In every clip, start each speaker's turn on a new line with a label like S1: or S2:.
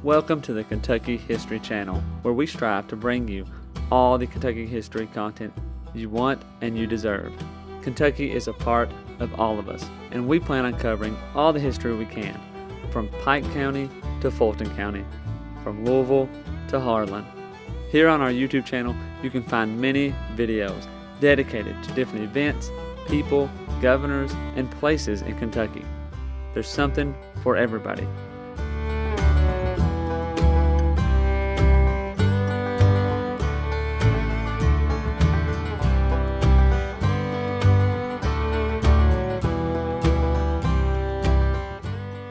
S1: Welcome to the Kentucky History Channel, where we strive to bring you all the Kentucky history content you want and you deserve. Kentucky is a part of all of us, and we plan on covering all the history we can, from Pike County to Fulton County, from Louisville to Harlan. Here on our YouTube channel, you can find many videos dedicated to different events, people, governors, and places in Kentucky. There's something for everybody.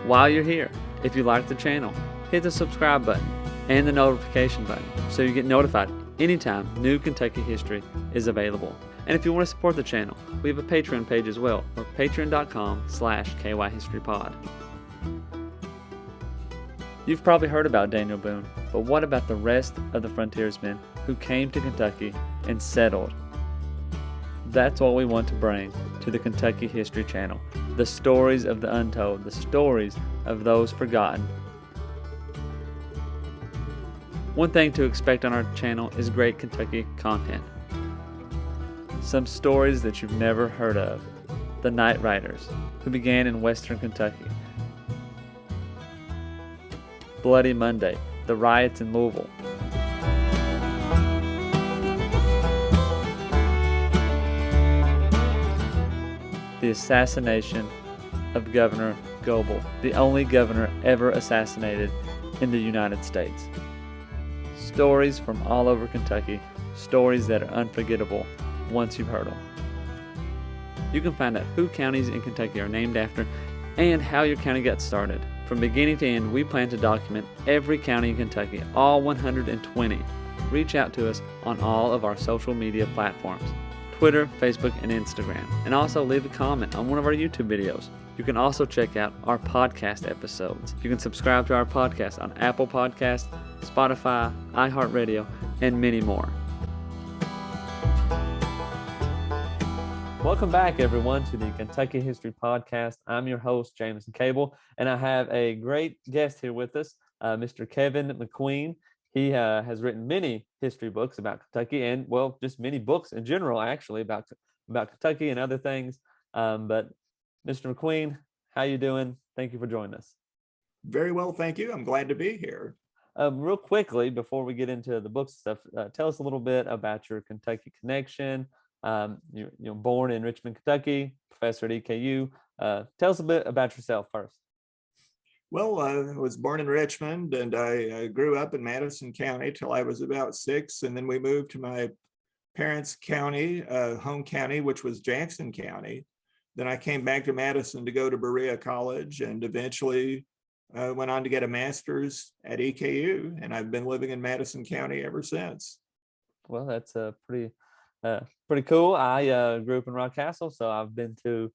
S1: While you're here, if you like the channel, hit the subscribe button and the notification button so you get notified anytime new Kentucky history is available. And if you want to support the channel, we have a Patreon page as well, or patreon.com/kyhistorypod. You've probably heard about Daniel Boone, but what about the rest of the frontiersmen who came to Kentucky and settled? That's what we want to bring to the Kentucky History Channel. The stories of the untold, the stories of those forgotten. One thing to expect on our channel is great Kentucky content. Some stories that you've never heard of. The Night Riders, who began in western Kentucky. Bloody Monday, the riots in Louisville. The assassination of Governor Goebel, the only governor ever assassinated in the United States. Stories from all over Kentucky, stories that are unforgettable once you've heard them. You can find out who counties in Kentucky are named after and how your county got started. From beginning to end, we plan to document every county in Kentucky, all 120. Reach out to us on all of our social media platforms. Twitter, Facebook, and Instagram. And also leave a comment on one of our YouTube videos. You can also check out our podcast episodes. You can subscribe to our podcast on Apple Podcasts, Spotify, iHeartRadio, and many more. Welcome back, everyone, to the Kentucky History Podcast. I'm your host, Jameson Cable, and I have a great guest here with us, Mr. Keven McQueen. He has written many history books about Kentucky and, well, just many books in general, actually, about Kentucky and other things. But Mr. McQueen, how you doing? Thank you for joining us.
S2: Very well, thank you. I'm glad to be here.
S1: Real quickly, before we get into the book stuff, tell us a little bit about your Kentucky connection. You're born in Richmond, Kentucky, professor at EKU. Tell us a bit about yourself first.
S2: Well, I was born in Richmond, and I grew up in Madison County till I was about 6, and then we moved to my parents' county, home county, which was Jackson County. Then I came back to Madison to go to Berea College, and eventually went on to get a master's at EKU, and I've been living in Madison County ever since.
S1: Well, that's pretty cool. I grew up in Rock Castle, so I've been to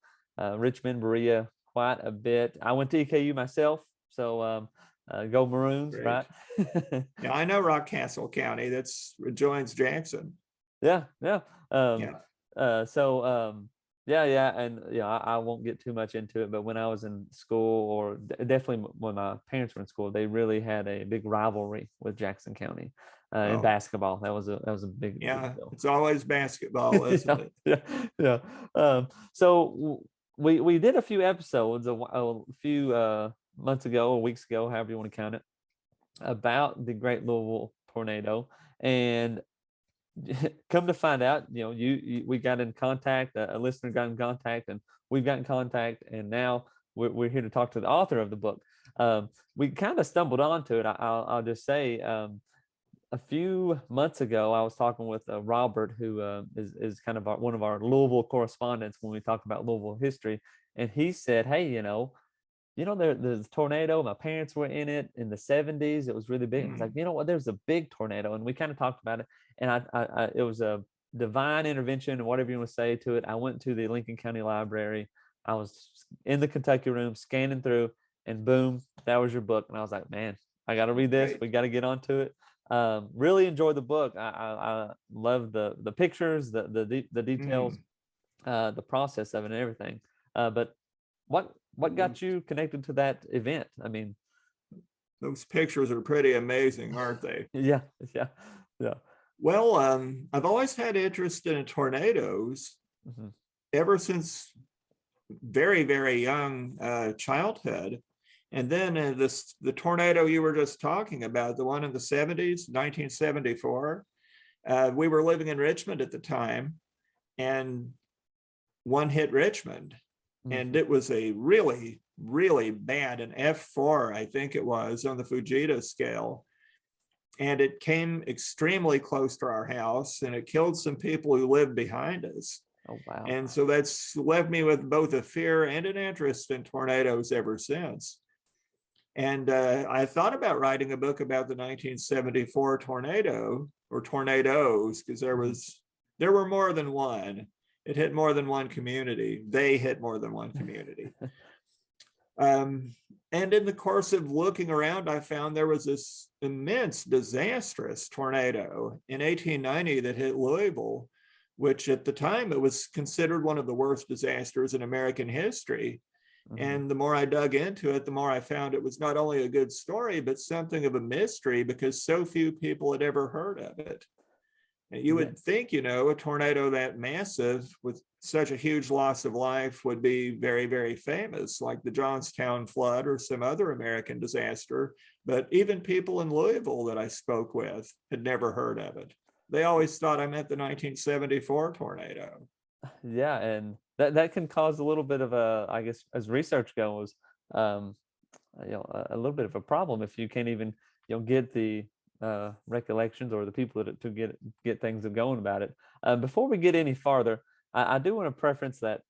S1: Richmond, Berea quite a bit. I went to EKU myself, so go Maroons. Great. Right?
S2: Yeah, I know Rock Castle County. That's adjoins Jackson.
S1: Yeah. And I won't get too much into it, but when I was in school, or definitely when my parents were in school, they really had a big rivalry with Jackson County in basketball. That was a big deal.
S2: It's always basketball, isn't it?
S1: Yeah. So we did a few episodes a few months ago or weeks ago, however you want to count it, about the Great Louisville Tornado, and come to find out, we got in contact, a listener got in contact, and we've got in contact, and now we're here to talk to the author of the book. We kind of stumbled onto it. I'll just say, a few months ago, I was talking with Robert, who is kind of one of our Louisville correspondents when we talk about Louisville history, and he said, "Hey, there's a tornado. My parents were in it in the 70s. It was really big." I was like, "You know what? There's a big tornado," and we kind of talked about it. And it was a divine intervention, or whatever you want to say to it. I went to the Lincoln County Library. I was in the Kentucky room scanning through, and boom, that was your book. And I was like, "Man, I got to read this. We got to get onto it." Really enjoyed the book. I love the pictures, the details, the process of it, and everything. But what got you connected to that event? I mean,
S2: Those pictures are pretty amazing, aren't they?
S1: Yeah, yeah, yeah.
S2: Well, I've always had interest in tornadoes
S1: Mhm.
S2: ever since very, very young childhood. And then the tornado you were just talking about, the one in the 70s, 1974, we were living in Richmond at the time, and one hit Richmond. And
S1: Mhm.
S2: it was a really, really bad, an F4, I think it was, on the Fujita scale. And it came extremely close to our house, and it killed some people who lived behind us.
S1: Oh wow.
S2: And so that's left me with both a fear and an interest in tornadoes ever since. And I thought about writing a book about the 1974 tornado, or tornadoes, because
S1: Mhm.
S2: there were more than one. It hit more than one community. They hit more than one community. Um, and in the course of looking around, I found there was this immense, disastrous tornado in 1890 that hit Louisville, which at the time it was considered one of the worst disasters in American history.
S1: Mhm.
S2: And the more I dug into it, the more I found it was not only a good story, but something of a mystery because so few people had ever heard of it. And you
S1: Yeah.
S2: would think, a tornado that massive with such a huge loss of life would be very, very famous, like the Johnstown flood or some other American disaster. But even people in Louisville that I spoke with had never heard of it. They always thought I meant the 1974 tornado.
S1: Yeah, and that can cause a little bit of a, I guess, as research goes, um, a little bit of a problem if you can't even, get the recollections or the people to get things going about it. Before we get any farther, I do want to preference that,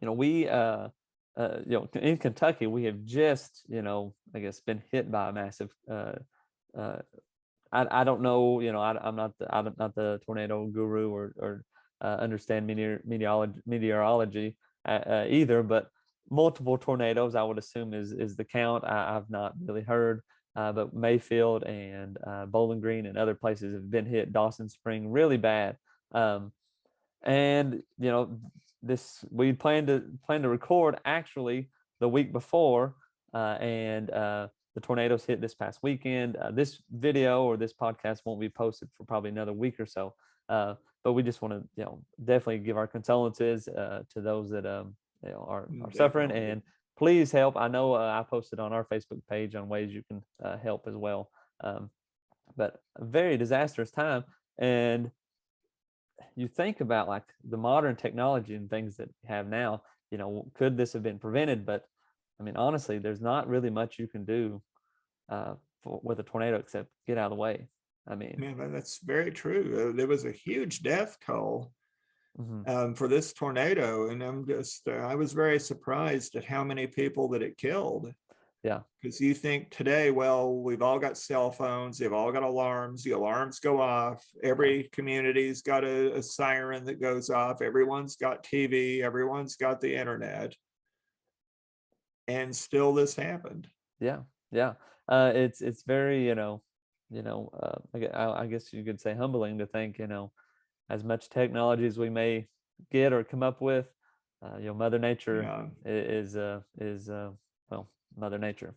S1: we, in Kentucky, we have just, I guess, been hit by a massive. Uh, I don't know, I'm not the tornado guru or understand meteorology either, but multiple tornadoes I would assume is the count. I've not really heard, but Mayfield and Bowling Green and other places have been hit. Dawson Spring really bad, um, and this we plan to record actually the week before, and the tornadoes hit this past weekend. This video or this podcast won't be posted for probably another week or so. But we just want to, definitely give our condolences to those that are suffering,
S2: Definitely.
S1: and please help. I know I posted on our Facebook page on ways you can help as well. Um, but a very disastrous time, and you think about like the modern technology and things that we have now, could this have been prevented? But I mean, honestly, there's not really much you can do uh, with a tornado except get out of the way. I mean,
S2: Yeah, that's very true. There was a huge death toll
S1: mhm,
S2: for this tornado, and I was very surprised at how many people that it killed.
S1: yeah,
S2: Because you think today, well, we've all got cell phones, they've all got alarms, the alarms go off,
S1: yeah,
S2: every community's got a siren that goes off, everyone's got TV, everyone's got the internet, and still this happened.
S1: yeah, yeah. It's very, I guess you could say humbling to think, as much technology as we may get or come up with, Mother Nature
S2: Yeah.
S1: is well, Mother Nature.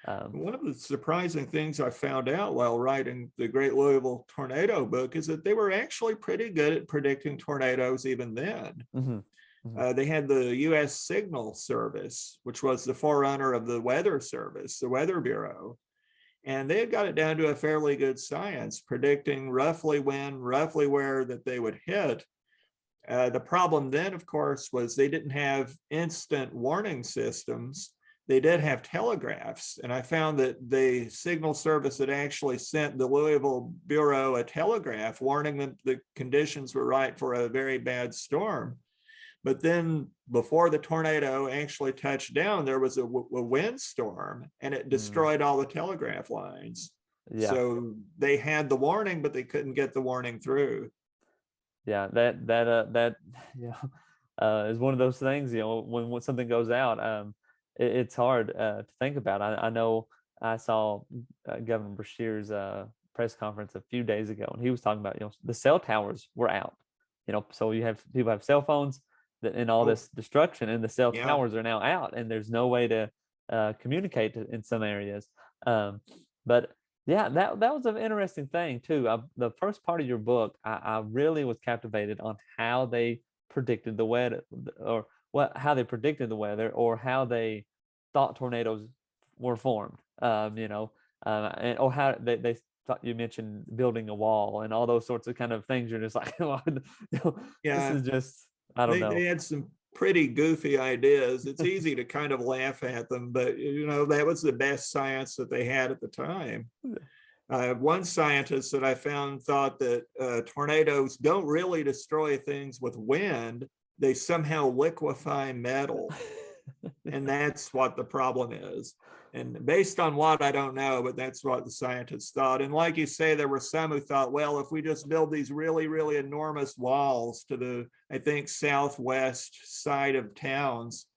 S1: Um,
S2: One of the surprising things I found out while writing the Great Louisville Tornado book is that they were actually pretty good at predicting tornadoes even then.
S1: mhm, mhm,
S2: They had the US Signal Service, which was the forerunner of the Weather Service, the Weather Bureau. And they had got it down to a fairly good science, predicting roughly when, roughly where that they would hit. The problem then, of course, was they didn't have instant warning systems. They did have telegraphs. And I found that the Signal Service had actually sent the Louisville Bureau a telegraph warning them the conditions were right for a very bad storm. But then before the tornado actually touched down, there was a windstorm and it
S1: mm,
S2: destroyed all the telegraph lines.
S1: yeah.
S2: So they had the warning, but they couldn't get the warning through.
S1: Yeah, that is one of those things. When something goes out, it's hard to think about. I know I saw Governor Beshear's press conference a few days ago, and he was talking about, the cell towers were out. So you have people have cell phones that and all
S2: Oh,
S1: this destruction, and the cell
S2: yeah.
S1: towers are now out, and there's no way to communicate in some areas. But yeah, that was an interesting thing too. The first part of your book, I really was captivated on how they predicted the weather, or how they predicted the weather, or how they thought tornadoes were formed. Or how they thought, you mentioned building a wall and all those sorts of kind of things. You're just like, this
S2: Yeah,
S1: is just, I don't
S2: they
S1: know.
S2: had some pretty goofy ideas. It's easy to kind of laugh at them, but that was the best science that they had at the time. One scientist that I found thought that tornadoes don't really destroy things with wind, they somehow liquefy metal. And that's what the problem is. And based on what, I don't know, but that's what the scientists thought. And like you say, there were some who thought, well, if we just build these really, really enormous walls to the, I think, southwest side of towns,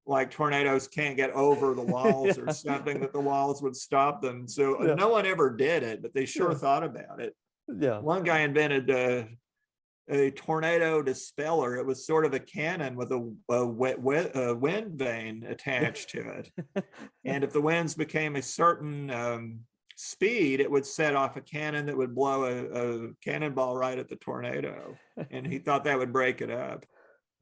S2: like tornadoes can't get over the walls or
S1: Yeah.
S2: something, that the walls would stop them. So
S1: Yeah.
S2: no one ever did it, but they sure
S1: Yeah.
S2: thought about it.
S1: Yeah.
S2: One guy invented a tornado dispeller. It was sort of a cannon with a wind vane attached to it. And if the winds became a certain speed, it would set off a cannon that would blow a cannonball right at the tornado. And he thought that would break it up.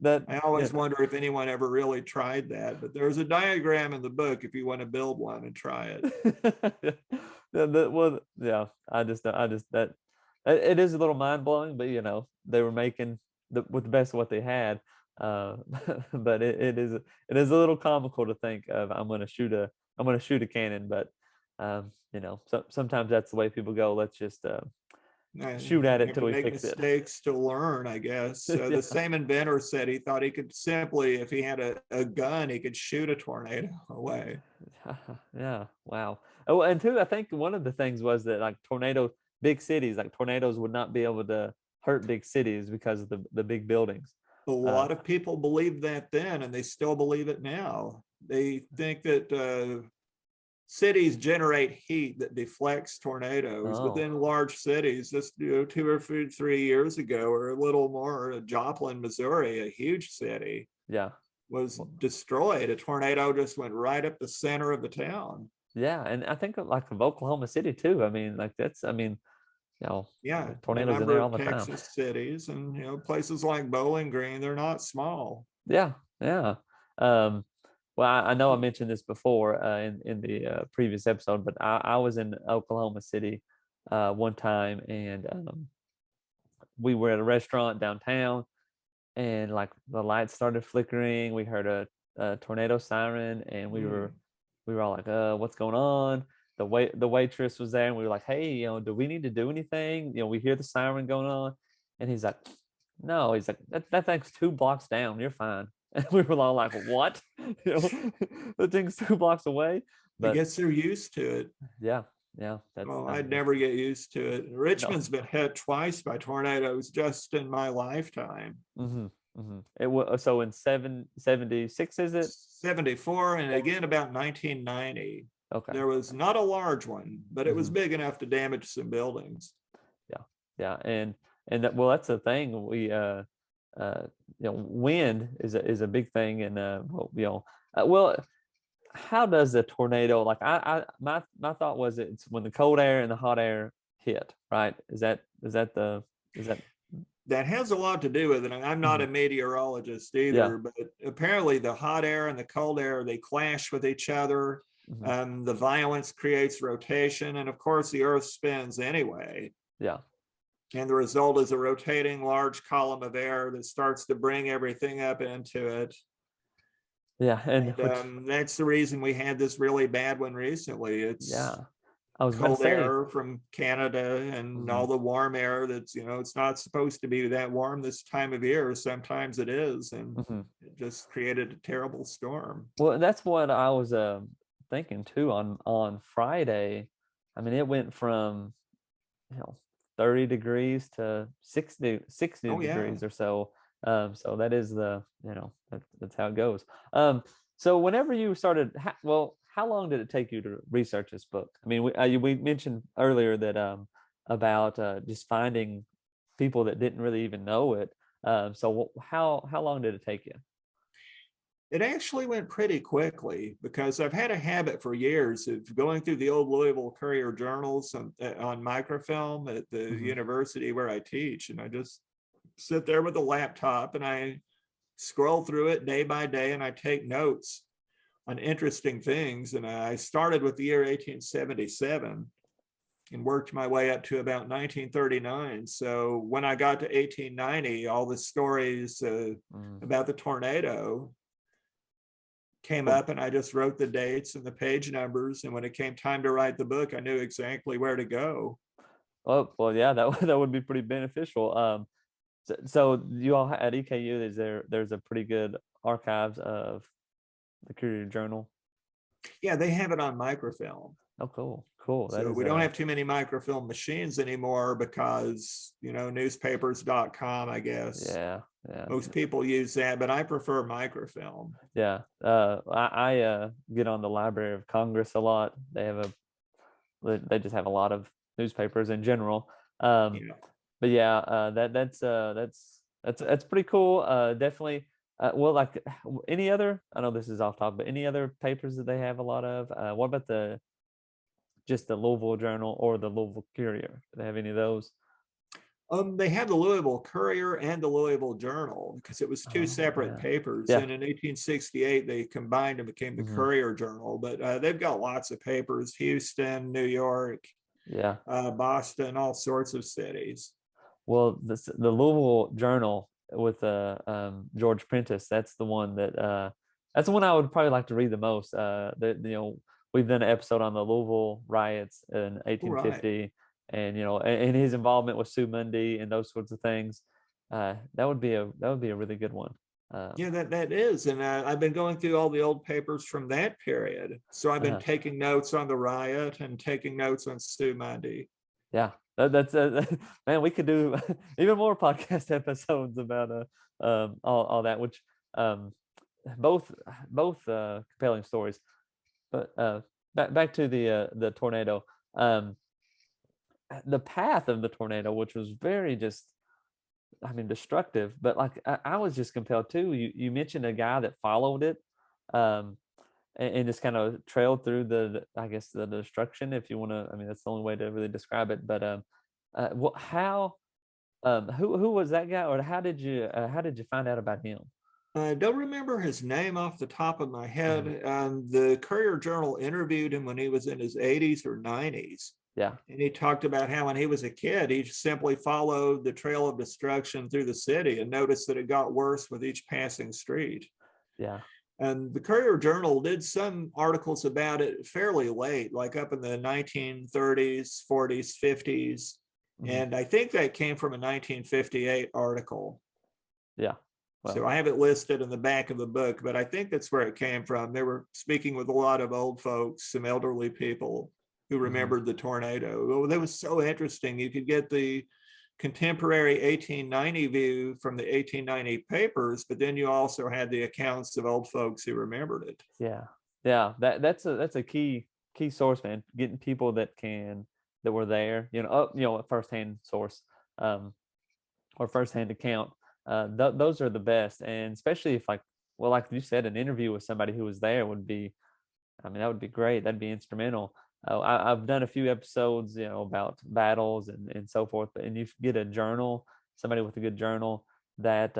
S1: That,
S2: I
S1: yeah.
S2: always wonder if anyone ever really tried that, but there's a diagram in the book if you want to build one and try it.
S1: Well, yeah, that it is a little mind blowing, but they were making with the best of what they had. But it is a little comical to think of. I'm going to shoot a cannon, but sometimes that's the way people go. Let's just shoot at
S2: You
S1: it
S2: have
S1: till
S2: to
S1: we
S2: make
S1: fix it.
S2: mistakes to learn, I guess.
S1: Yeah.
S2: The same inventor said he thought he could simply, if he had a gun, he could shoot a tornado away.
S1: Yeah. Wow. Oh, and two, I think one of the things was that, like, big cities, like tornadoes would not be able to hurt big cities because of the big buildings.
S2: A lot of people believed that then, and they still believe it now. They think that cities generate heat that deflects tornadoes.
S1: Oh,
S2: Within large cities, just 2 or 3 years ago, or a little more, Joplin, Missouri, a huge city,
S1: yeah.
S2: was destroyed. A tornado just went right up the center of the town.
S1: Yeah, and I think like of Oklahoma City too. I mean, like
S2: Yeah, a
S1: tornadoes in
S2: number
S1: there all
S2: of
S1: the time.
S2: Texas cities, and places like Bowling Green, they're not small.
S1: Yeah, yeah. Um, well, I know I mentioned this before in the previous episode, but I was in Oklahoma City one time, and we were at a restaurant downtown, and like the lights started flickering. We heard a tornado siren, and we were all like, what's going on? The waitress was there, and we were like, hey, do we need to do anything? We hear the siren going on. And he's like, no. He's like, that thing's 2 blocks down, you're fine. And we were all like, what? The thing's 2 blocks away.
S2: I
S1: But
S2: guess they're used to it.
S1: yeah, yeah,
S2: Oh,
S1: I
S2: I'd
S1: mean,
S2: never get used to it.
S1: no.
S2: Richmond's been hit twice by tornadoes just in my lifetime.
S1: Hmm. Hmm. It was so in 76, is it?
S2: 74, and again about 1990.
S1: Okay.
S2: There was not a large one, but it was
S1: Hmm.
S2: big enough to damage some buildings.
S1: Yeah, yeah. And well, that's the thing. Uh wind is a big thing. And well, how does a tornado, like, my thought was, it's when the cold air and the hot air hit, right? Is that
S2: That has a lot to do with it. And I'm not
S1: Mhm.
S2: a meteorologist
S1: Yeah.
S2: either, but apparently the hot air and the cold air, they clash with each other.
S1: Hmm.
S2: The violence creates rotation, and of course the earth spins anyway.
S1: Yeah.
S2: And the result is a rotating large column of air that starts to bring everything up into it.
S1: Yeah. And
S2: And
S1: which,
S2: that's the reason we had this really bad one recently.
S1: yeah,
S2: It's
S1: I was about to
S2: cold
S1: say.
S2: air from Canada and
S1: Mhm.
S2: all the warm air that's, it's not supposed to be that warm this time of year. Sometimes it is. And
S1: Mhm.
S2: it just created a terrible storm.
S1: Well, that's what I was thinking too on Friday. I mean, it went from, you know 30 degrees to 60
S2: Oh, yeah.
S1: degrees or so. So that is that's how it goes. So whenever you started, how long did it take you to research this book? I mean, we mentioned earlier that about just finding people that didn't really even know it. So how long did it take you?
S2: It actually went pretty quickly because I've had a habit for years of going through the old Louisville Courier journals on microfilm at the
S1: Hmm.
S2: university where I teach. And I just sit there with a laptop and I scroll through it day by day and I take notes on interesting things. And I started with the year 1877 and worked my way up to about 1939. So when I got to 1890, all the stories
S1: Mm.
S2: about the tornado came
S1: Well,
S2: up and I just wrote the dates and the page numbers. And when it came time to write the book, I knew exactly where to go.
S1: well, yeah, that would be pretty beneficial. So you all at EKU, there's a pretty good archives of the Courier Journal.
S2: Yeah, they have it on microfilm.
S1: Oh, cool. That
S2: So
S1: is
S2: we don't have too many microfilm machines anymore because, newspapers.com, I guess.
S1: yeah, yeah,
S2: Most people use that, but I prefer microfilm.
S1: yeah. I get on the Library of Congress a lot. They just have a lot of newspapers in general. Um,
S2: Yeah.
S1: but yeah, that's pretty cool. Definitely. Well, like any other, I know this is off topic, but any other papers that they have a lot of? What about just the Louisville Journal or the Louisville Courier? Do they have any of those?
S2: They had the Louisville Courier and the Louisville Journal because it was two
S1: Oh
S2: separate
S1: yeah,
S2: papers.
S1: yeah.
S2: And in 1868, they combined and became the
S1: Hmm.
S2: Courier Journal. But they've got lots of papers: Houston, New York,
S1: Yeah.
S2: Boston, all sorts of cities.
S1: Well, the Louisville Journal with George Prentice, that's the one I would probably like to read the most. We've done an episode on the Louisville riots in
S2: Right.
S1: 1850, and and his involvement with Sue Mundy and those sorts of things. That would be a really good one. Um,
S2: Yeah, that is. And I've been going through all the old papers from that period. So I've been
S1: uh,
S2: taking notes on the riot and taking notes on Stu Mundy.
S1: yeah, that's man. We could do even more podcast episodes about all that, which um, both compelling stories. But back to the tornado. Um, the path of the tornado, which was very just, I mean, destructive. But like I was just compelled too. You mentioned a guy that followed it, um, and just kind of trailed through I guess the destruction, if you want to. I mean, that's the only way to really describe it. But what how who was that guy, or how did you find out about him?
S2: I don't remember his name off the top of my
S1: Mhm.
S2: head. The Courier Journal interviewed him when he was in his 80s or 90s.
S1: Yeah,
S2: And he talked about how when he was a kid, he simply followed the trail of destruction through the city and noticed that it got worse with each passing street.
S1: yeah.
S2: And the Courier Journal did some articles about it fairly late, like up in the 1930s, 40s, 50s.
S1: Mhm.
S2: And I think that came from a 1958 article.
S1: Yeah.
S2: So
S1: Well.
S2: I have it listed in the back of the book, but I think that's where it came from. They were speaking with a lot of old folks, some elderly people who
S1: Mhm.
S2: remembered the tornado. Well, that was so interesting. You could get the contemporary 1890 view from the 1890 papers, but then you also had the accounts of old folks who remembered it.
S1: Yeah, yeah. That's a key source, man. Getting people that were there, a firsthand source, um, or firsthand account. Those are the best, and especially if like you said, an interview with somebody who was there would be. I mean, that would be great. That'd be instrumental. I've done a few episodes, about battles and so forth. And you get a journal, somebody with a good journal that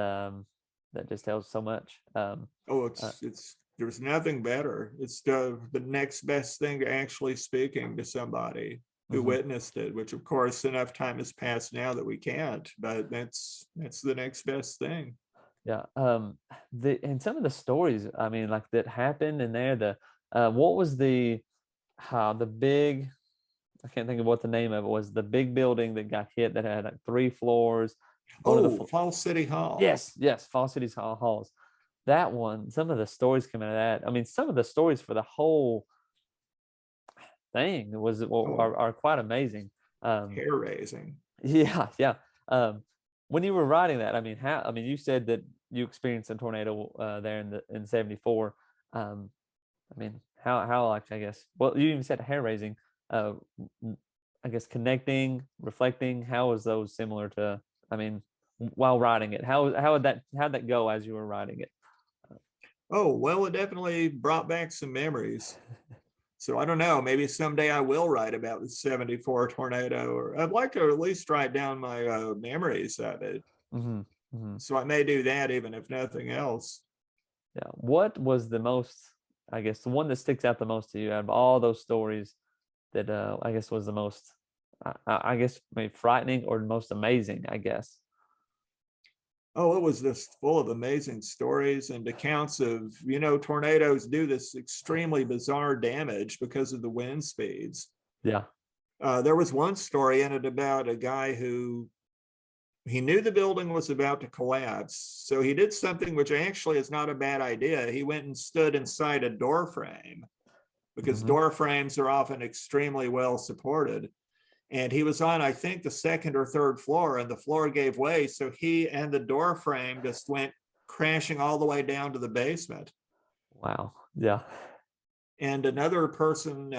S1: just tells so much.
S2: Oh,
S1: Uh,
S2: it's there's nothing better. It's the next best thing to actually speaking to somebody who
S1: mhm.
S2: witnessed it, which of course enough time has passed now that we can't, but that's the next best thing.
S1: Yeah. And some of the stories, I mean, like that happened in there. What was the big? I can't think of what the name of it was. The big building that got hit that had like 3 floors. One of the
S2: Oh, Falls City Hall.
S1: yes, Fall City's halls. That one. Some of the stories come out of that. I mean, some of the stories for the whole thing
S2: Oh,
S1: are quite amazing. Um,
S2: hair raising.
S1: Yeah, yeah. When you were writing that, I mean, you said that you experienced a tornado there in '74. Um, I mean, how like I guess, well, you even said hair raising. Uh, I guess connecting, reflecting. How was those similar to? I mean, while writing it, how'd that go as you were writing it?
S2: Oh, well, it definitely brought back some memories. So I don't know, maybe someday I will write about the 74 tornado, or I'd like to at least write down my memories of it.
S1: Hmm. Hmm.
S2: So I may do that even if nothing else.
S1: Yeah. What was the most, I guess, the one that sticks out the most to you out of all those stories that I guess was the most, I guess, maybe frightening or most amazing, I guess.
S2: Oh, it was just full of amazing stories and accounts of, tornadoes do this extremely bizarre damage because of the wind speeds.
S1: Yeah.
S2: There was one story in it about a guy who he knew the building was about to collapse. So he did something which actually is not a bad idea. He went and stood inside a door frame because
S1: Hmm.
S2: door frames are often extremely well supported. And he was on, I think, the second or third floor, and the floor gave way. So he and the door frame just went crashing all the way down to the basement.
S1: Wow. Yeah.
S2: And another person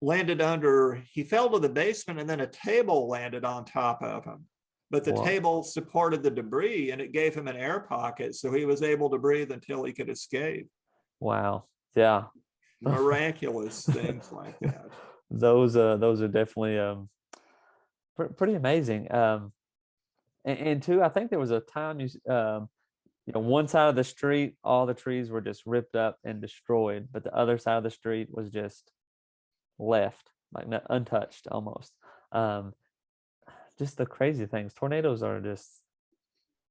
S2: landed under, he fell to the basement, and then a table landed on top of him. But the
S1: Whoa.
S2: table supported the debris and it gave him an air pocket. So he was able to breathe until he could escape.
S1: Wow. Yeah.
S2: Miraculous things like that.
S1: Those are definitely pretty amazing. And two, I think there was a time one side of the street, all the trees were just ripped up and destroyed, but the other side of the street was just left, like untouched almost. Um, just the crazy things. Tornadoes are just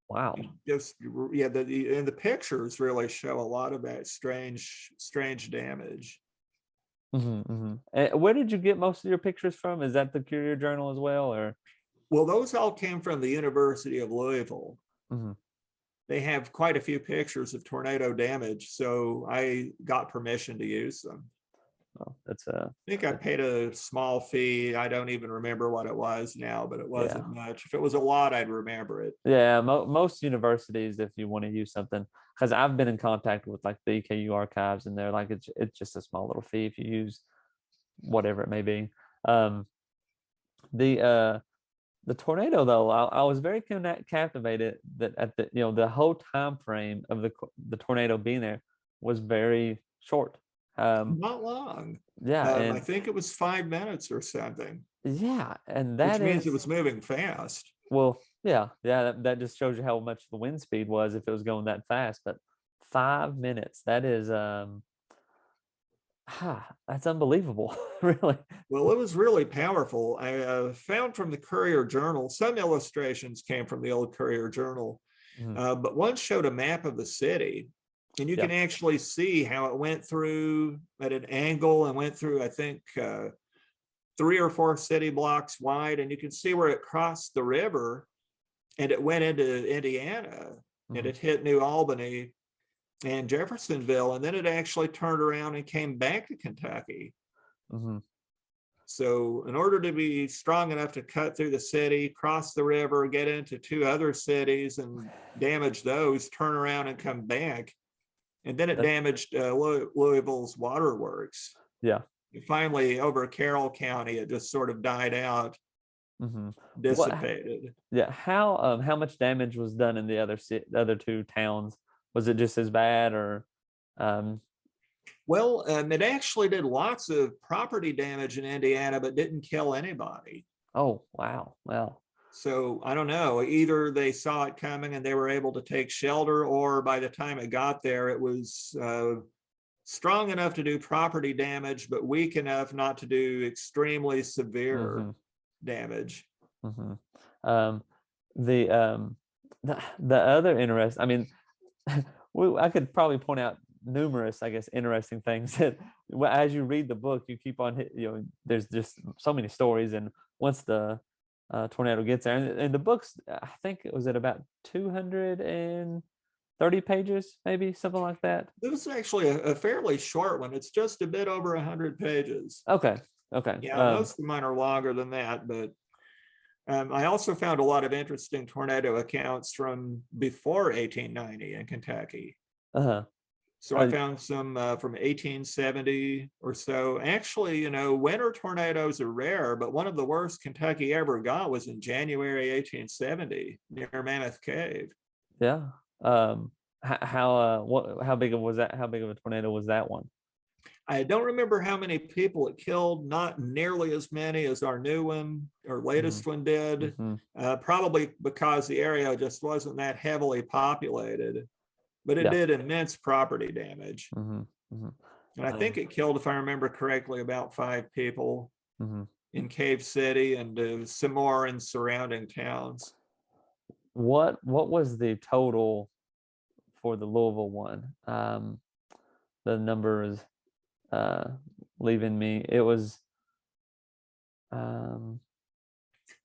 S1: wow.
S2: Just yeah, and the pictures really show a lot of that strange damage.
S1: Hmm. Hmm. And where did you get most of your pictures from? Is that the Courier Journal as well, or?
S2: Well, those all came from the University of Louisville.
S1: Mhm.
S2: They have quite a few pictures of tornado damage, so I got permission to use them.
S1: Well, that's
S2: I think I paid a small fee. I don't even remember what it was now, but it
S1: yeah.
S2: wasn't much. If it was a lot, I'd remember it.
S1: Yeah, most universities, if you want to use something, because I've been in contact with like the EKU archives, and they're like it's just a small little fee if you use whatever it may be. Um, the uh, the tornado though, I was very captivated that at the whole time frame of the tornado being there was very short. Um,
S2: Not long.
S1: yeah,
S2: I
S1: and
S2: think it was 5 minutes or something,
S1: yeah, and
S2: which
S1: that
S2: means it
S1: is
S2: was moving fast.
S1: well, yeah, that just shows you how much the wind speed was if it was going that fast. But 5 minutes, that is that's unbelievable, really.
S2: Well, it was really powerful. I found from the Courier Journal, some illustrations came from the old Courier Journal,
S1: Mhm.
S2: but one showed a map of the city. And you
S1: Yeah.
S2: can actually see how it went through at an angle and went through, I think, 3 or 4 city blocks wide. And you can see where it crossed the river and it went into Indiana and
S1: Mhm.
S2: it hit New Albany and Jeffersonville. And then it actually turned around and came back to Kentucky.
S1: Mhm.
S2: So, in order to be strong enough to cut through the city, cross the river, get into 2 other cities and damage those, turn around and come back. And then it
S1: That
S2: damaged Louisville's waterworks.
S1: yeah.
S2: And finally, over Carroll County, it just sort of died out,
S1: Mhm. What
S2: dissipated.
S1: yeah, how much damage was done in the other two towns? Was it just as bad or um
S2: Well, it actually did lots of property damage in Indiana, but didn't kill anybody.
S1: oh wow. Well,
S2: So I don't know. Either they saw it coming and they were able to take shelter, or by the time it got there, it was strong enough to do property damage, but weak enough not to do extremely severe
S1: mhm.
S2: damage.
S1: Mhm. Um the the other interest, I mean, I could probably point out numerous, I guess, interesting things that as you read the book, you keep on there's just so many stories, and once the tornado gets there, and the books, I think it was at about 230 pages, maybe something like that.
S2: This is actually a fairly short one. It's just a bit over 100 pages.
S1: Okay, okay.
S2: Yeah, most of mine are longer than that, but I also found a lot of interesting tornado accounts from before 1890 in Kentucky.
S1: Uh-huh.
S2: So I found some from 1870 or so. Actually, winter tornadoes are rare, but one of the worst Kentucky ever got was in January 1870 near Mammoth Cave.
S1: Yeah. Um how big of was that? How big of a tornado was that one?
S2: I don't remember how many people it killed, not nearly as many as our new one or
S1: Hmm.
S2: latest one did,
S1: Hmm.
S2: probably because the area just wasn't that heavily populated, but it
S1: Yeah.
S2: did immense property damage.
S1: Hmm. Hmm.
S2: And I think it killed, if I remember correctly, about 5 people
S1: hmm
S2: in Cave City and some more in surrounding towns.
S1: what was the total for the Louisville one? The number is uh, leaving me. It was um,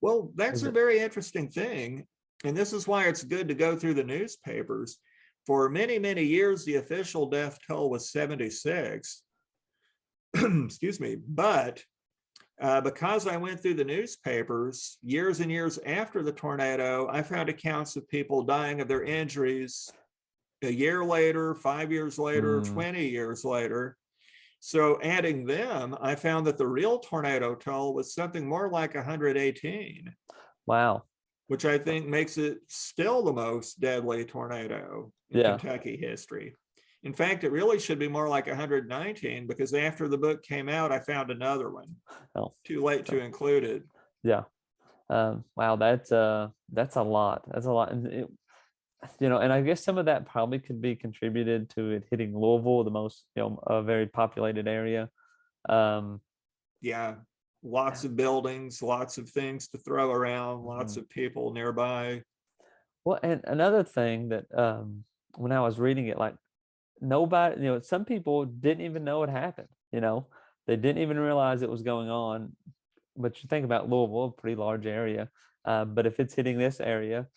S2: Well, that's
S1: is
S2: a
S1: it?
S2: very interesting thing. And this is why it's good to go through the newspapers. For many, many years, the official death toll was 76. Excuse me. But because I went through the newspapers years and years after the tornado, I found accounts of people dying of their injuries a year later, 5 years later,
S1: Mm,
S2: 20 years later. So adding them, I found that the real tornado toll was something more like 118,
S1: wow.
S2: which I think makes it still the most deadly tornado in
S1: Yeah.
S2: Kentucky history. In fact, it really should be more like 119 because after the book came out, I found another one.
S1: Oh,
S2: Too late to include it.
S1: yeah. Wow. That's a lot. That's a lot. And and I guess some of that probably could be contributed to it hitting Louisville, the most, a very populated area. Um,
S2: Yeah, lots of buildings, lots of things to throw around, lots
S1: mhm.
S2: of people nearby.
S1: Well, and another thing that when I was reading it, like nobody, some people didn't even know it happened. They didn't even realize it was going on. But you think about Louisville, a pretty large area. But if it's hitting this area,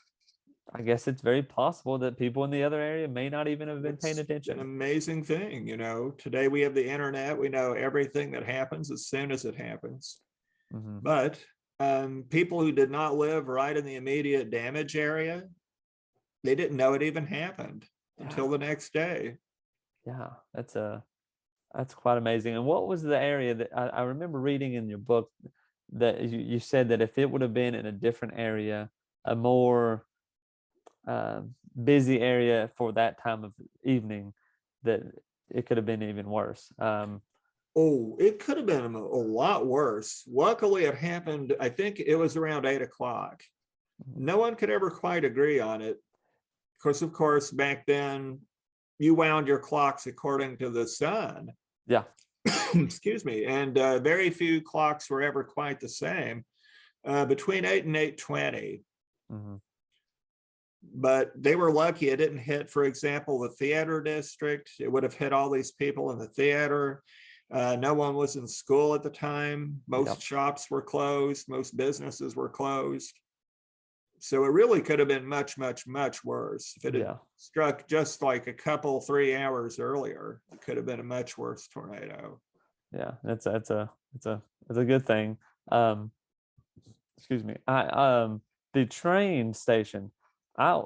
S1: I guess it's very possible that people in the other area may not even have been paying
S2: It's an
S1: attention.
S2: amazing thing. Today we have the internet, we know everything that happens as soon as it happens.
S1: Hmm.
S2: But people who did not live right in the immediate damage area, they didn't know it even happened
S1: Yeah,
S2: until the next day.
S1: yeah, that's quite amazing. And what was the area that I remember reading in your book that you said that if it would have been in a different area, a more uh, busy area for that time of evening, that it could have been even worse.
S2: Oh, it could have been a lot worse. Luckily, it happened, I think it was around 8 o'clock. No one could ever quite agree on it. Because, of course, back then you wound your clocks according to the sun.
S1: Yeah.
S2: Excuse me. And very few clocks were ever quite the same. Between 8 and 8:20.
S1: Hmm.
S2: But they were lucky it didn't hit, for example, the theater district. It would have hit all these people in the theater. No one was in school at the time.
S1: Yeah.
S2: Most shops were closed. Most businesses were closed. So it really could have been much, much, much worse. If it had
S1: Yeah.
S2: struck just like a couple, 3 hours earlier, it could have been a much worse tornado.
S1: Yeah. That's a good thing. Um, excuse me. The train station. I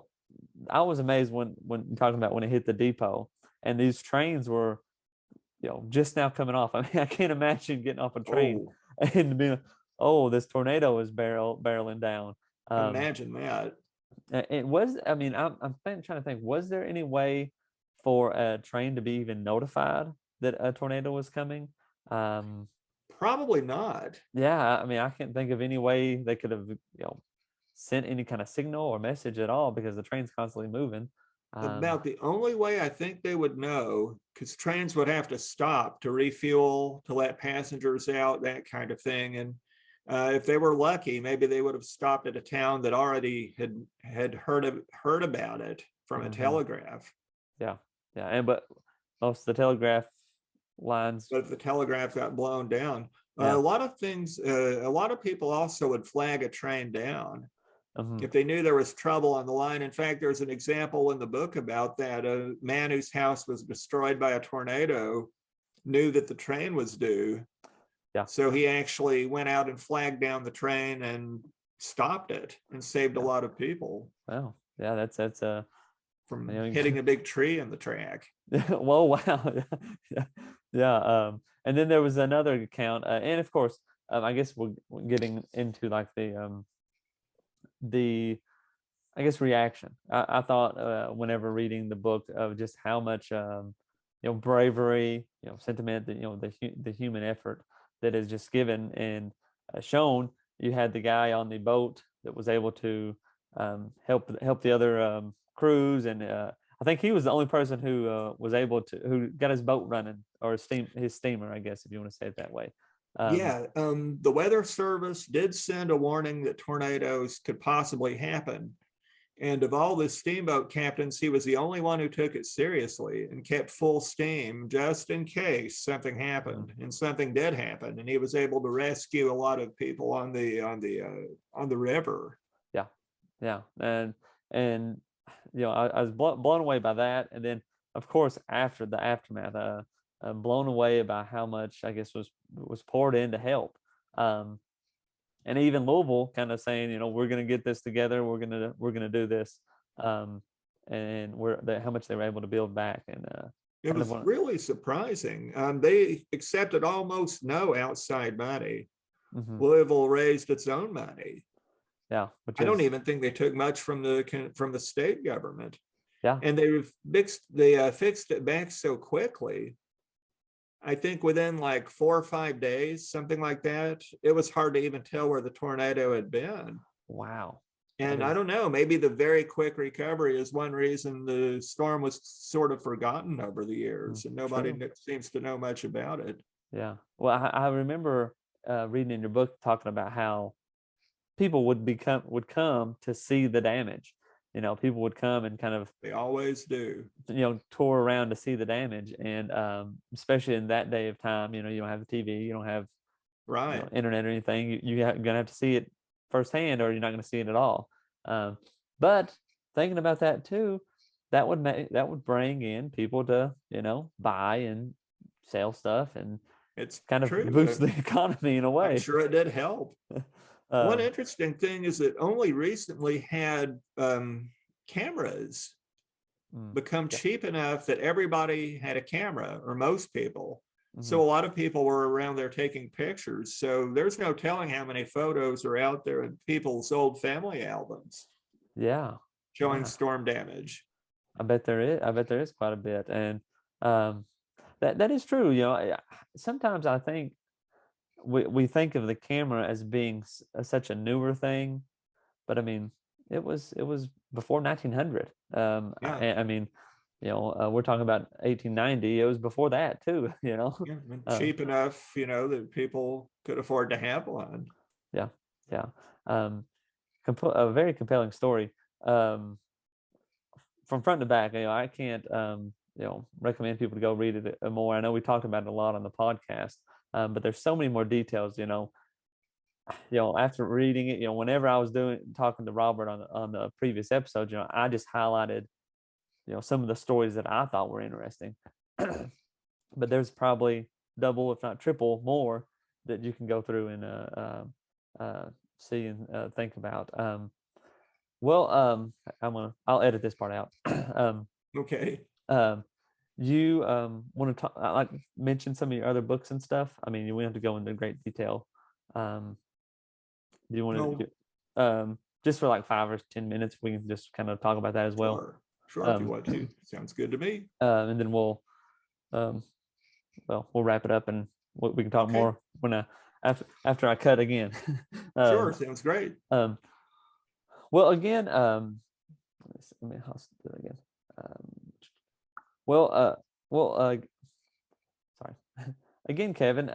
S1: I was amazed when talking about when it hit the depot, and these trains were just now coming off. I mean, I can't imagine getting off a train
S2: Oh,
S1: and being, oh, this tornado is barreling down. Um,
S2: imagine that.
S1: it was. I mean, trying to think. Was there any way for a train to be even notified that a tornado was coming? Um,
S2: Probably not.
S1: yeah, I mean, I can't think of any way they could have, sent any kind of signal or message at all because the train's constantly moving. Um,
S2: About the only way I think they would know, because trains would have to stop to refuel, to let passengers out, that kind of thing. And if they were lucky, maybe they would have stopped at a town that already had heard about it from a
S1: mhm.
S2: telegraph.
S1: Yeah, yeah, and but most of the telegraph lines,
S2: But if the telegraph got blown down, a
S1: yeah,
S2: lot of things, a lot of people also would flag a train down
S1: mhm,
S2: if they knew there was trouble on the line. In fact, there's an example in the book about that. A man whose house was destroyed by a tornado knew that the train was due.
S1: yeah,
S2: So he actually went out and flagged down the train and stopped it and saved a
S1: yeah.
S2: lot of people
S1: Wow, yeah, that's
S2: from
S1: you
S2: hitting a big tree in the track.
S1: whoa, wow, yeah, yeah. And then there was another account, and of course, I guess we're getting into like the I guess reaction. I thought whenever reading the book of just how much bravery, sentiment, that the human effort that is just given and shown. You had the guy on the boat that was able to help the other crews, and I think he was the only person who was able to who got his boat running, or his steamer, I guess, if you want to say it that way. Um,
S2: Yeah, the Weather Service did send a warning that tornadoes could possibly happen. And of all the steamboat captains, he was the only one who took it seriously and kept full steam just in case something happened. And something did happen, and he was able to rescue a lot of people on the river.
S1: yeah, yeah, and I was blown away by that, and then of course after the aftermath, blown away by how much, I guess, was poured in to help. Um, and even Louisville kind of saying, we're going to get this together. We're gonna do this, and how much they were able to build back, and
S2: It was really surprising. They accepted almost no outside money.
S1: mm-hmm.
S2: Louisville raised its own money.
S1: Yeah,
S2: I don't even think they took much from the state government.
S1: Yeah,
S2: and they fixed it back so quickly. I think within like 4 or 5 days, something like that. It was hard to even tell where the tornado had been.
S1: wow.
S2: And I don't know, maybe the very quick recovery is one reason the storm was sort of forgotten over the years, and nobody seems to know much about it.
S1: Yeah. Well, I remember reading in your book talking about how people would come to see the damage. People would come and kind of,
S2: They always do,
S1: tour around to see the damage, and especially in that day of time, you don't have the TV, you don't have
S2: right?
S1: internet or anything. You're gonna have to see it firsthand, or you're not gonna see it at all. But thinking about that too, that would bring in people to buy and sell stuff, and
S2: It's
S1: kind of
S2: true.
S1: boost the economy in a way.
S2: I'm sure it did help. One interesting thing is that only recently had cameras become cheap enough that everybody had a camera, or most people. So a lot of people were around there taking pictures. So there's no telling how many photos are out there in people's old family albums.
S1: Yeah,
S2: showing storm damage.
S1: I bet there is. I bet there is quite a bit, and that is true. Sometimes I think we think of the camera as being such a newer thing, but I mean, it was before 1900.
S2: Yeah.
S1: I mean, we're talking about 1890. It was before that too.
S2: Yeah, cheap enough, that people could afford to have one.
S1: Yeah, yeah. A very compelling story. From front to back, I can't recommend people to go read it more. I know we talked about it a lot on the podcast, but there's so many more details. After reading it, whenever I was talking to Robert on the previous episode, I just highlighted some of the stories that I thought were interesting. But there's probably double, if not triple, more that you can go through and see and think about. I'll edit this part out.
S2: Okay.
S1: You want to talk, like, mention some of your other books and stuff? I mean, you won't have to go into great detail. Do you want to just for like 5 or 10 minutes, we can just kind of talk about that as well?
S2: Sure, if you want to. Sounds good to me.
S1: And then we'll wrap it up, and we can talk more when after I cut again.
S2: Sure, sounds great.
S1: Well, again, let me do it again. Sorry. Again, Kevin,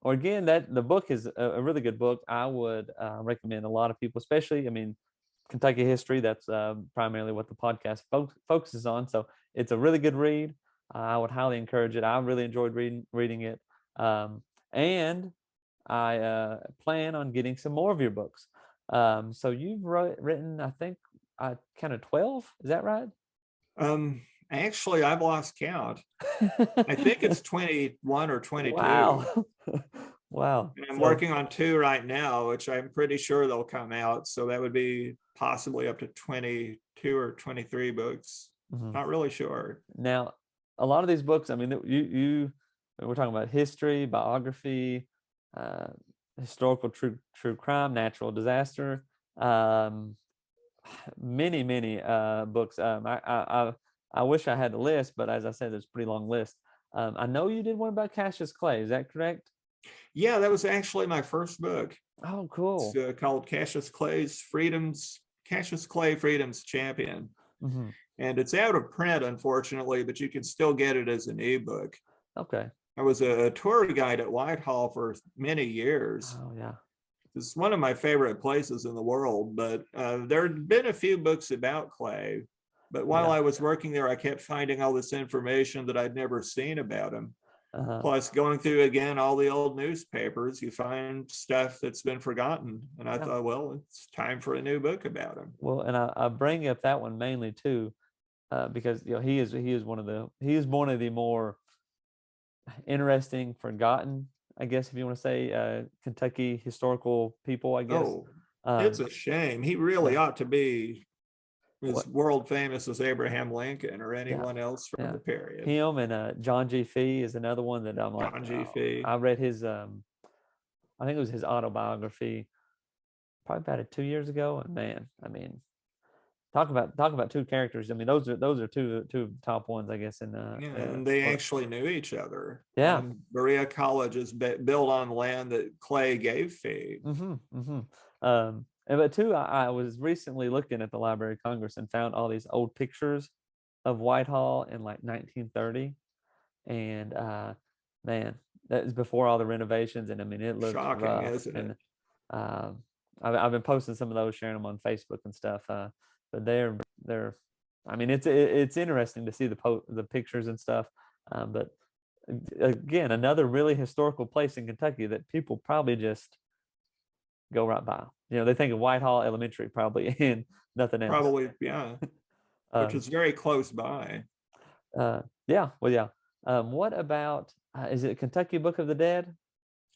S1: or again, that the book is a really good book. I would recommend a lot of people, especially, I mean, Kentucky history. That's primarily what the podcast focuses on. So it's a really good read. I would highly encourage it. I really enjoyed reading it, and I plan on getting some more of your books. So you've written, I think, kind of 12. Is that right?
S2: Actually, I've lost count. I think it's 21 or 22.
S1: Wow. Wow.
S2: And I'm working on 2 right now, which I'm pretty sure they'll come out. So that would be possibly up to 22 or 23 books. Not really sure.
S1: Now, a lot of these books, I mean, we're talking about history, biography, historical true crime, natural disaster, many books. I wish I had the list, but as I said, there's a pretty long list. I know you did one about Cassius Clay. Is that correct?
S2: Yeah, that was actually my first book.
S1: Oh,
S2: It's
S1: cool.
S2: called Cassius Clay Freedom's Champion.
S1: Hmm.
S2: And it's out of print, unfortunately, but you can still get it as an ebook.
S1: Okay.
S2: I was a tour guide at Whitehall for many years.
S1: Oh, yeah.
S2: It's one of my favorite places in the world, but there had been a few books about Clay. But while
S1: Yeah.
S2: I was working there, I kept finding all this information that I'd never seen about him.
S1: Uh-huh.
S2: Plus, going through again all the old newspapers, you find stuff that's been forgotten. And I
S1: Yeah.
S2: thought, well, it's time for a new book about him.
S1: Well, and I bring up that one mainly too, because he is one of the more interesting, forgotten, I guess if you want to say, Kentucky historical people, I guess.
S2: Oh, it's
S1: Um,
S2: a shame. He really
S1: yeah.
S2: ought to be as
S1: What?
S2: world famous as Abraham Lincoln or
S1: Yeah.
S2: anyone else from
S1: Yeah.
S2: the period.
S1: Him and John G. Fee is another one that I'm like,
S2: John G.
S1: oh,
S2: Fee.
S1: I read his I think it was his autobiography probably about 2 years ago, and man, I mean, talk about two characters. I mean, those are two of the top ones, I guess. In
S2: Yeah, and they
S1: well,
S2: actually knew each other.
S1: yeah.
S2: Berea College is built on land that Clay gave Fee.
S1: Mm-hmm, mm-hmm. But two, I was recently looking at the Library of Congress and found all these old pictures of Whitehall in like 1930, and man, that is before all the renovations, and I mean, it looks
S2: Shocking,
S1: rough.
S2: isn't
S1: And
S2: it?
S1: I've been posting some of those, sharing them on Facebook and stuff. But they're, I mean, it's interesting to see the pictures and stuff. But again, another really historical place in Kentucky that people probably just go right by. They think of Whitehall Elementary probably and nothing else.
S2: Probably, yeah, which
S1: Um,
S2: is very close by.
S1: yeah, well, yeah. What about is it Kentucky Book of the Dead?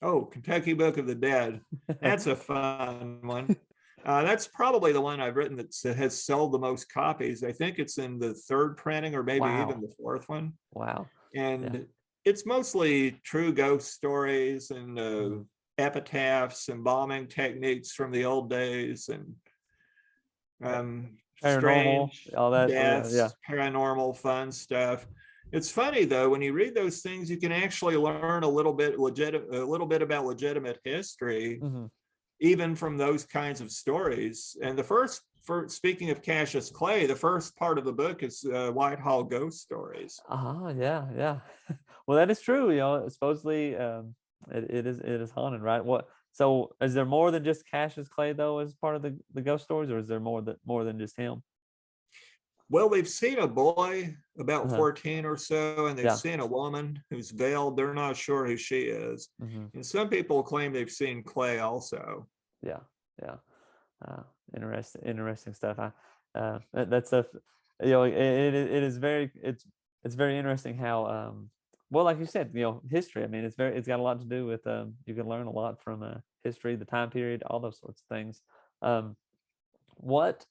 S2: Oh, Kentucky Book of the Dead. That's a fun one. That's probably the one I've written that has sold the most copies. I think it's in the third printing or maybe even
S1: Wow,
S2: the fourth one.
S1: wow, yeah.
S2: And it's mostly true ghost stories and
S1: Mhm.
S2: epitaphs, embalming techniques from the old days, and
S1: Pa- Paranormal,
S2: strange
S1: all that. Oh, yeah, yeah.
S2: deaths, paranormal fun stuff. It's funny though, when you read those things, you can actually learn a little bit about legitimate history,
S1: Hmm.
S2: even from those kinds of stories. And for speaking of Cassius Clay, the first part of the book is Whitehall ghost stories.
S1: Yeah, yeah. Well, that is true. Supposedly, it is haunted, right? So is there more than just Cassius Clay though as part of the ghost stories, or is there more than just him?
S2: Well, they've seen a boy about
S1: Uh-huh.
S2: 14 or so, and they've
S1: Yeah.
S2: seen a woman who's veiled. They're not sure who she is.
S1: Hmm.
S2: And some people claim they've seen Clay also.
S1: Yeah, yeah. Uh, interesting stuff. That's stuff. It is it's very interesting how well, like you said, history. I mean, it's got a lot to do with you can learn a lot from history, the time period, all those sorts of things. Um, what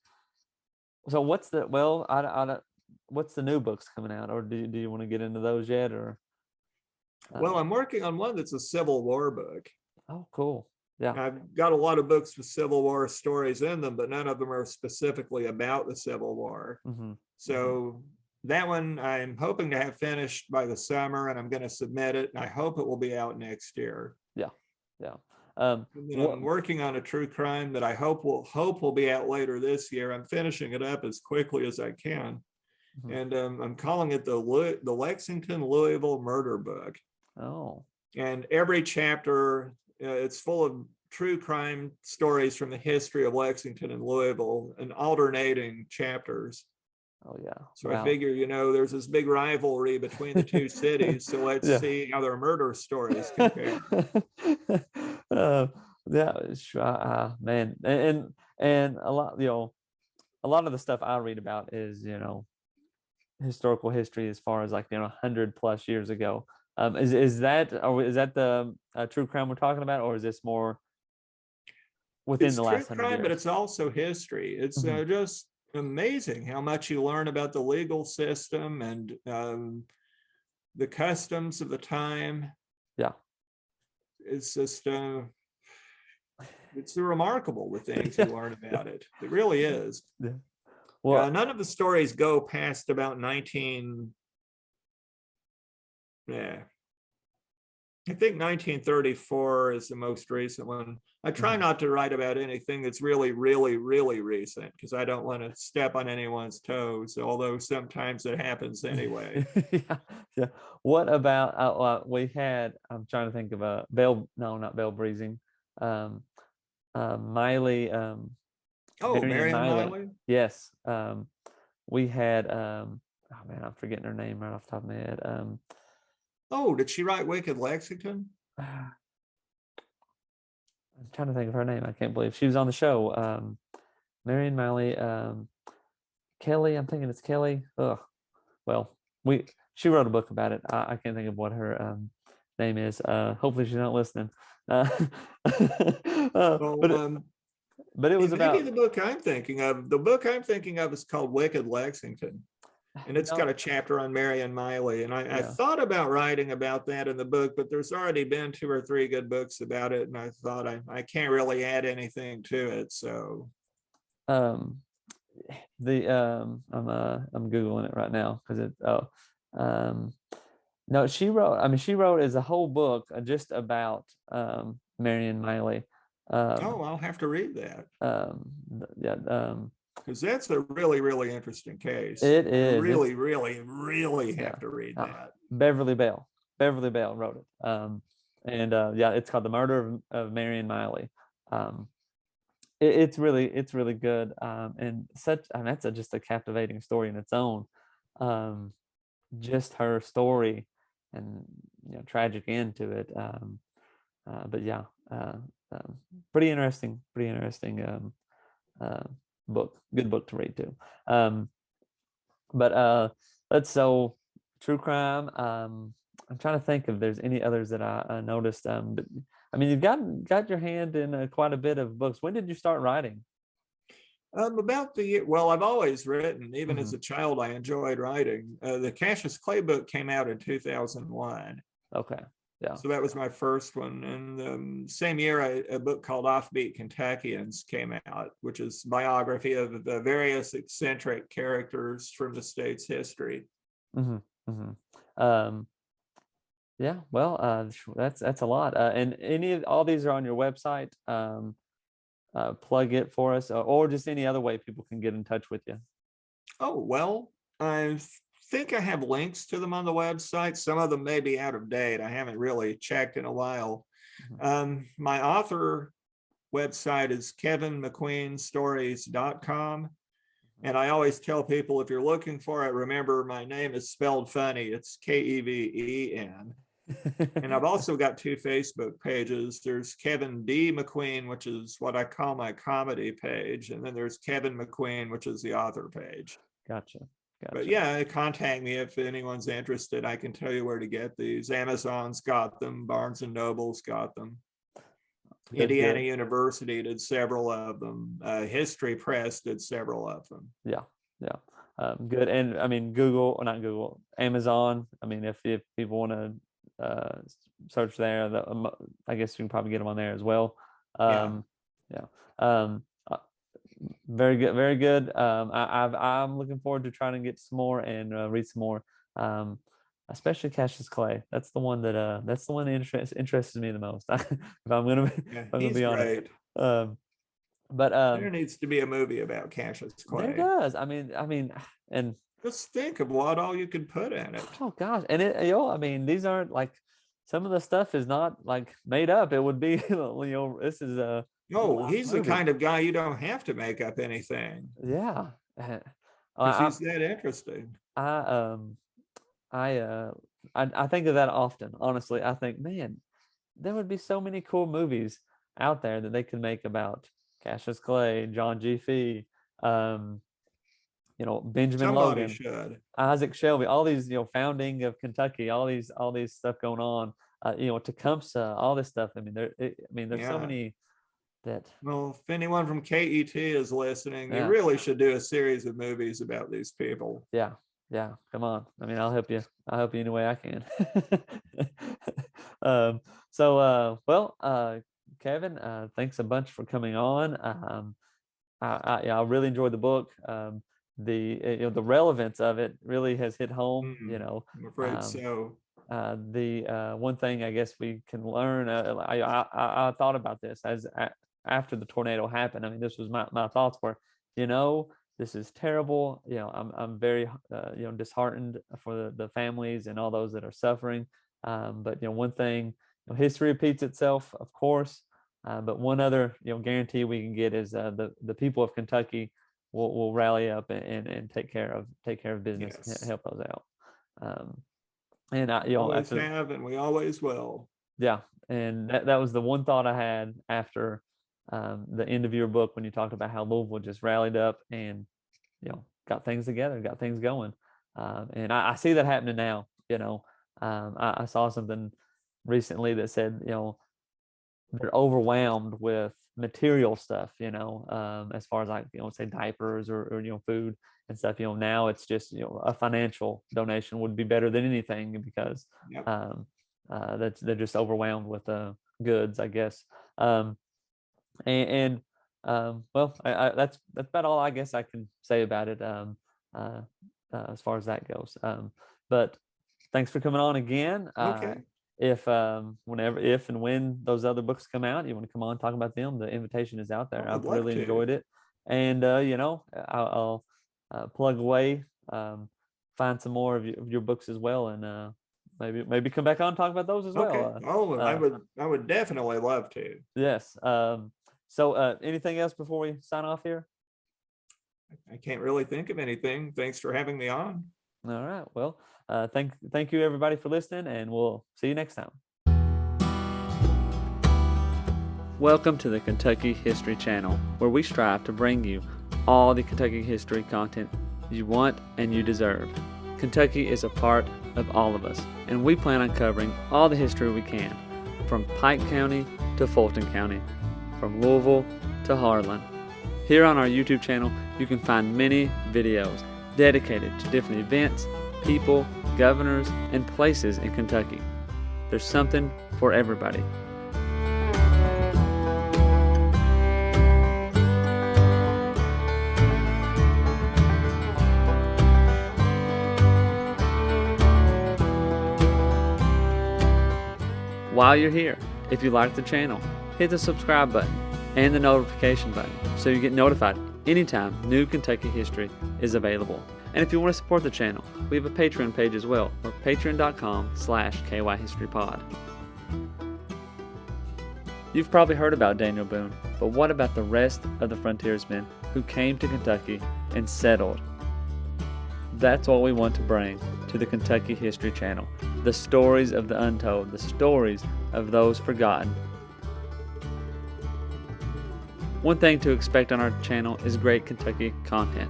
S1: so what's the well I don't what's the new books coming out, or do you want to get into those yet, or
S2: Well,
S1: uh,
S2: I'm working on one that's a Civil War book.
S1: oh, cool, yeah.
S2: I've got a lot of books with Civil War stories in them, but none of them are specifically about the Civil War.
S1: Mm-hmm, mm-hmm.
S2: So that one I'm hoping to have finished by the summer, and I'm going to submit it. And I hope it will be out next year.
S1: Yeah, yeah.
S2: And then
S1: What
S2: I'm working on a true crime that I hope will be out later this year. I'm finishing it up as quickly as I can,
S1: mhm.
S2: and I'm calling it the Lexington Louisville Murder Book.
S1: Oh,
S2: And every chapter, it's full of true crime stories from the history of Lexington and Louisville, and alternating chapters.
S1: oh, yeah,
S2: So I
S1: wow.
S2: figure, there's this big rivalry between the two cities. So let's
S1: Yeah.
S2: see how their murder stories compare.
S1: uh, yeah, man, and a lot of the stuff I read about is historical history as far as like 100+ years ago. Is that the true crime we're talking about, or is this more within
S2: It's
S1: the
S2: true
S1: last hundred
S2: crime, but
S1: years?
S2: it's also history. It's
S1: Mhm.
S2: just amazing how much you learn about the legal system and the customs of the time.
S1: Yeah.
S2: It's just It's remarkable the things you
S1: Yeah.
S2: learn about it. It really is.
S1: Yeah. Well,
S2: None of the stories go past about 19. Yeah, I think 1934 is the most recent one. I try
S1: mhm.
S2: not to write about anything that's really, really, really recent because I don't want to step on anyone's toes, although sometimes it happens anyway.
S1: Yeah, yeah. What about we had? I'm trying to think of a Bell. No, not Bell Breezing. Um, Miley.
S2: Oh,
S1: Marion
S2: Marion
S1: Miley.
S2: Miley?
S1: Yes. We had. Oh man, I'm forgetting her name right off the top of my head.
S2: Oh, did she write Wicked Lexington?
S1: I'm trying to think of her name. I can't believe she was on the show. Marion Miley. Kelly. I'm thinking it's Kelly. Ugh. Well, she wrote a book about it. I can't think of what her name is. Hopefully she's not listening. Uh,
S2: Well,
S1: but it was
S2: maybe
S1: about
S2: the book I'm thinking of. The book I'm thinking of is called Wicked Lexington, and it's got
S1: no,
S2: a chapter on Marion Miley. And I
S1: yeah.
S2: thought about writing about that in the book, but there's already been 2 or 3 good books about it, and I thought I can't really add anything to it. So,
S1: Um, I'm googling it right now because um no, she wrote. I mean, she wrote as a whole book just about Marion Miley.
S2: oh, I'll have to read that
S1: Yeah.
S2: because that's a really, really interesting case.
S1: It
S2: I
S1: is. It's
S2: really, really, really
S1: yeah.
S2: have to read
S1: Ah,
S2: that.
S1: Beverly Bell. Beverly Bell wrote it. And yeah, it's called The Murder of Marion Miley. Um, it's really good. And such. I mean, that's just a captivating story in its own. Um, just her story and tragic end to it. But yeah, uh, pretty interesting. Pretty interesting uh, book. Good book to read too. Um, but let's so true crime. I'm trying to think if there's any others that I noticed. But I mean, you've got your hand in quite a bit of books. When did you start writing?
S2: About well, I've always written. Even
S1: Hmm.
S2: as a child, I enjoyed writing. The Cassius Clay book came out in 2001.
S1: Okay, yeah.
S2: So that was my first one. And same year, a book called Offbeat Kentuckians came out, which is biography of the various eccentric characters from the state's history.
S1: Hmm. Hmm. Um, yeah. Well, that's a lot. And all these are on your website. Plug it for us, or just any other way people can get in touch with you.
S2: Oh, well, I think I have links to them on the website. Some of them may be out of date. I haven't really checked in a while.
S1: Mhm.
S2: My author website is kevinmcqueenstories.com. And I always tell people if you're looking for it, remember my name is spelled funny. It's Keven. And I've also got 2 Facebook pages. There's Kevin D. McQueen, which is what I call my comedy page. And then there's Keven McQueen, which is the author page.
S1: Gotcha.
S2: But
S1: Gotcha.
S2: yeah, contact me if anyone's interested. I can tell you where to get these. Amazon's got them, Barnes and Noble's got them.
S1: Good.
S2: Indiana
S1: Good.
S2: University did several of them. History Press did several of them.
S1: Yeah. Yeah. Good. And I mean, Google or not Google, Amazon. I mean, if people want to search there, I guess you can probably get them on there as well.
S2: Yeah.
S1: Yeah. Um, uh, Very good. Very good. I'm looking forward to trying to get some more and read some more. Especially Cassius Clay. That's the one that interests me the most. If
S2: Yeah,
S1: I'm gonna
S2: he's
S1: be honest.
S2: great.
S1: Um, but
S2: There needs to be a movie about Cassius
S1: there
S2: Clay.
S1: does. And
S2: Just think of what all you could put in it.
S1: oh gosh, and I mean, these aren't like some of the stuff is not like made up. It would be, this is a real
S2: Oh,
S1: life
S2: he's the
S1: movie.
S2: kind of guy you don't have to make up anything
S1: Yeah.
S2: because
S1: I,
S2: he's that interesting.
S1: I I uh I think of that often. Honestly, I think, man, there would be so many cool movies out there that they could make about Cassius Clay, John G. Fee, um, Benjamin
S2: Somebody
S1: Logan,
S2: should.
S1: Isaac Shelby, all these, founding of Kentucky, all these stuff going on, Tecumseh, all this stuff. I mean, there's so
S2: Yeah.
S1: many that,
S2: Well, if anyone from KET is listening, you
S1: yeah,
S2: really should do a series of movies about these people.
S1: yeah, yeah. Come on. I mean, I'll help you. I'll help you any way I can. um, so, well, Kevin, thanks a bunch for coming on. I really enjoyed the book. The relevance of it really has hit home.
S2: I'm afraid so.
S1: The one thing I guess we can learn. I thought about this after the tornado happened. I mean, this was my thoughts were, this is terrible. I'm very disheartened for the families and all those that are suffering. But one thing, history repeats itself, of course. But one other guarantee we can get is the people of Kentucky will rally up and take care of business,
S2: Yes.
S1: help those out. And
S2: always have, and we always will.
S1: Yeah, and that was the one thought I had after the end of your book when you talked about how Louisville just rallied up and got things together, got things going. And I see that happening now. I saw something recently that said they're overwhelmed with material stuff, as far as say diapers or food and stuff. Now it's just a financial donation would be better than anything because they're just overwhelmed with goods, I guess. Well, that's about all I guess I can say about it as far as that goes. But thanks for coming on again.
S2: Okay.
S1: If and when those other books come out, you want to come on and talk about them, the invitation is out there. I've really enjoyed it. And I'll plug away, find some more of your books as well, and maybe come back on and talk about those as well.
S2: I would definitely love to.
S1: Yes. So anything else before we sign off here?
S2: I can't really think of anything. Thanks for having me on.
S1: All right. Well, thank you everybody for listening, and we'll see you next time. Welcome to the Kentucky History Channel, where we strive to bring you all the Kentucky history content you want and you deserve. Kentucky is a part of all of us, and we plan on covering all the history we can, from Pike County to Fulton County, from Louisville to Harlan. Here on our YouTube channel, you can find many videos dedicated to different events, people, governors, and places in Kentucky. There's something for everybody. While you're here, if you like the channel, hit the subscribe button and the notification button so you get notified anytime new Kentucky history is available. And if you want to support the channel, we have a Patreon page as well, or patreon.com/kyhistorypod. You've probably heard about Daniel Boone, but what about the rest of the frontiersmen who came to Kentucky and settled? That's what we want to bring to the Kentucky History Channel. The stories of the untold, the stories of those forgotten. One thing to expect on our channel is great Kentucky content.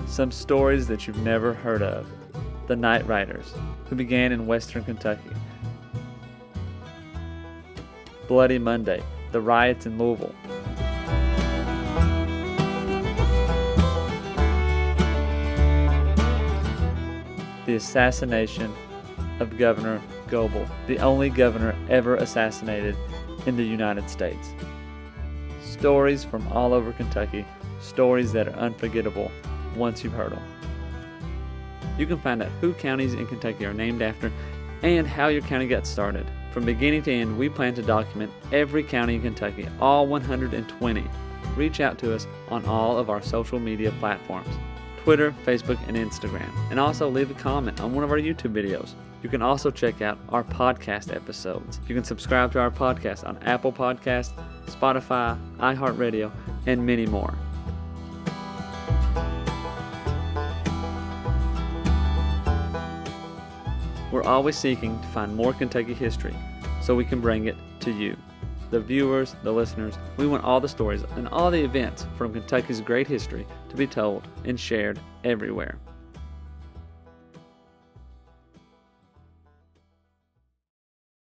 S1: Some stories that you've never heard of. The Night Riders, who began in western Kentucky. Bloody Monday, the riots in Louisville. The assassination of Governor Goebel, the only governor ever assassinated in the United States. Stories from all over Kentucky, stories that are unforgettable once you've heard them. You can find out who counties in Kentucky are named after and how your county got started. From beginning to end, we plan to document every county in Kentucky, all 120. Reach out to us on all of our social media platforms, Twitter, Facebook, and Instagram. And also leave a comment on one of our YouTube videos. You can also check out our podcast episodes. You can subscribe to our podcast on Apple Podcasts, Spotify, iHeartRadio, and many more. We're always seeking to find more Kentucky history so we can bring it to you, the viewers, the listeners. We want all the stories and all the events from Kentucky's great history to be told and shared everywhere.